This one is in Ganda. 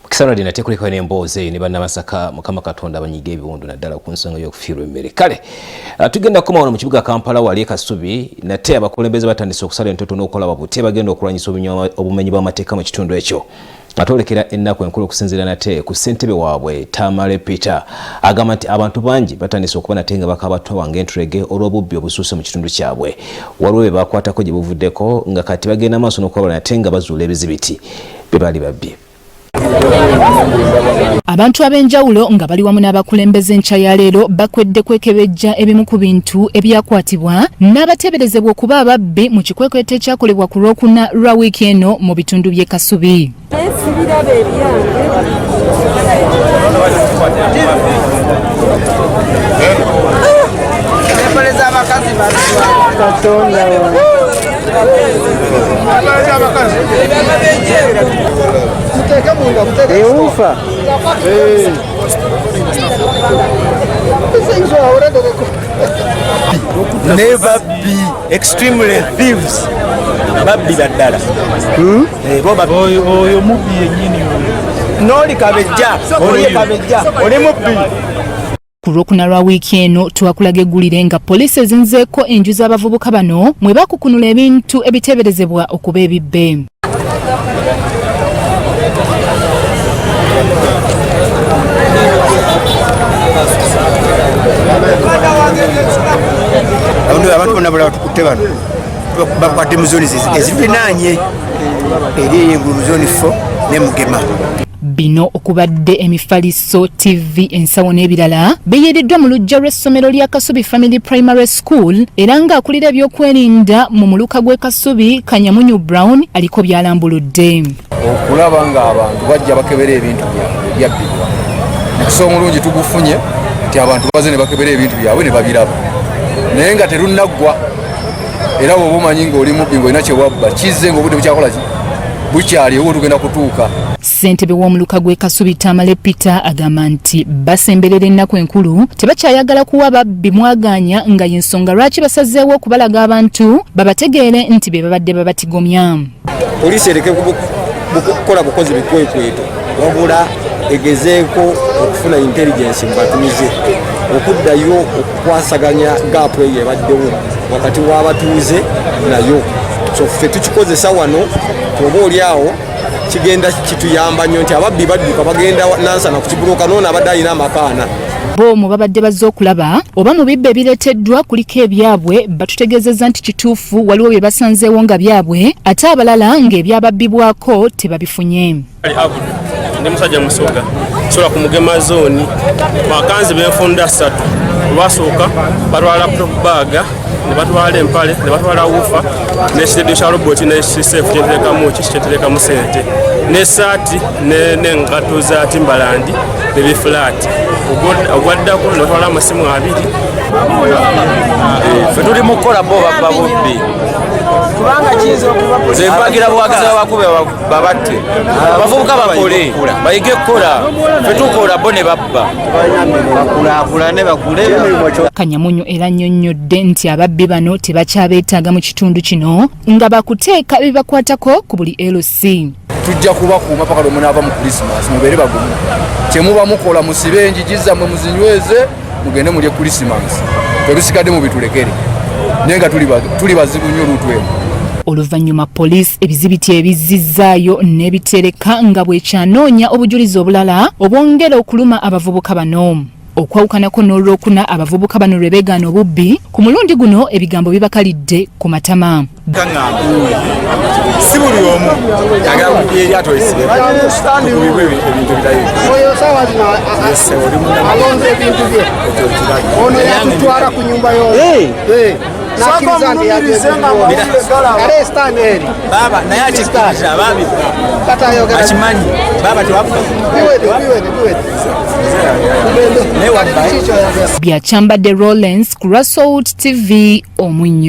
Kisano linatekulika n'emboozi ne bannamasaka Mukama Katonda banyiga ebiwundu naddala ku nsonga y'okufiirwa emmere. Kale tugenda kukoma wano mu kibuga Kampala wali Kasubi nate abakulembeze batandise okusala entoto n'okukola babuti bagenda okulwanyisa obumenyi bw'amateeka mu kitundu ekyo. Atolekera ennaku enkulu okusinziira nate ku ssentebe waabwe Tamale Peter agamba nti abantu bangi batandise okuba nate nga bakabatwa ng'entulege olw'obubbi obusuuse mu kitundu kyabwe. Waliwo be bakwatako gye buvuddeko nga kati bagenda maaso n'okulaba nate nga bazuula ebizibiti be baali babbye. Abantu ab'enjawulo nga bali wamu n'abakulembeze enkya ya leero bakwedde kwekebejja ebimu ku bintu ebyakwatibwa n'abateeberezebwa okuba ababbi mu kikwekweto ekyakolebwa ku Lwokuna lwa wiiki eno mu bitundu by'e Kasubi. Never be extremely thieves. Babbi baddala. Oyo mubbi yennyini. N'oli kabejja, oli kabejja, oli mubbi. Ku Lwokuna lwa wiiki eno twakulaga eggulire nga poliisi ezinzeeko enju z'abavubuka bano mwe bakukunula ebintu ebiteeberezebwa okuba ebibbe. Abantu bonna bala batukutte bano bakwate mu zooni ezirinaanye eri engulu zooni 4 ne Mugema. Bino okubadde emifaliso TV ensawo n'ebirala biyiiriddwa mu luggya lw'essomero lya Kasubi Family Primary School era ng'akulira ebyokwerinda mu muluka gw'e Kasubi Kanyamunyu Brown aliko byalambuludde. Okulaba ng'abantu bajja bakebera ebintu byabbibwa. Okusa omulungi tugufunye nti abantu baze ne bakebera ebintu byabwe ne babiraba. Naye nga terunnaggwa era bw'oba omanyi ng'oli mubbi ng'olina kye wabba kizze ng'obudde bukyakola ki bukyaliwo tugenda kutuuka. Ssentebe w'omuluka gw'e Kasubi Tamale Peter agamba nti basemberera ennaku enkulu tebakyayagala kuwa ababbi mwaganya nga y'ensonga lwaki basazeewo okubalaga abantu babategeere nti be babadde babatigomya. Poliisi ereke kukola bukozi bikwekweto wabula egezeeko okufuna intelligence mu batuuze okuddayo okukwasaganya gaapu eyo ebaddewo wakati w'abatuuze nayo. So ffe tukikozesa wano oba oli awo kigenda kituyamba nnyo nti ababbi badduka bagenda nansana ku kibuloka noona abadde alina amakaana. Bomu babadde bazze okulaba oba mu bibbe ebireeteddwa kuliko ebyabwe batutegeezezza nti kituufu waliwo bye basanzeewo nga byabwe ate abalala ng'ebyababbibwako tebabifunye. Ndi musajja Musoga sola ku Mugema zooni wakanzi benfunda 3 olwasooka batwala laptop baaga ne batwala empale ne batwala wufa n'ekiteedo kya roboti n'ekiseefu kyeterekamu sente n'essaati n'engatto za Timbalandi ne bifulaati ogwaddako ne batwala amasimu 2. Ffe tuli mu kukola bo babba bubbi zempagira buwagizi babakube babatte abavubuka bakole bayige kukola ffe tukola bo ne babba bakulaakulane bakule. Kanyamunyu era annyonnyodde nti ababbi bano tebakyabeetaaga mu kitundu kino nga bakuteeka bibakwatako ku buli LC. Tujja kubakuuma paka lwe munaava mu Christmas mubeere bagumu kye muba mukola musibe enjigi zammwe muzinyweze mugende mulye Christmas terusigadde mu bitulekere naye nga tuli bazibu nnyo olutwemu. Oluvannyuma poliisi ebizibiti ebizizzaayo n'ebitereka nga bwekyanoonya obujulizi obulala obwongera okuluma abavubuka bano. Okwawukanako n'Olwokuna abavubuka bano lwe beegaana obubbi ku mulundi guno ebigambo bibakalidde ku matama. Si buli omu yagala kubya eryato esibe ebintu birayo alonze ebintu bye ono yatutwala ku nyumba yo baba naye akikiriza abaami akimanyi baba tewafuka Byachambadde Rollins ku Rassout TV Omunyo.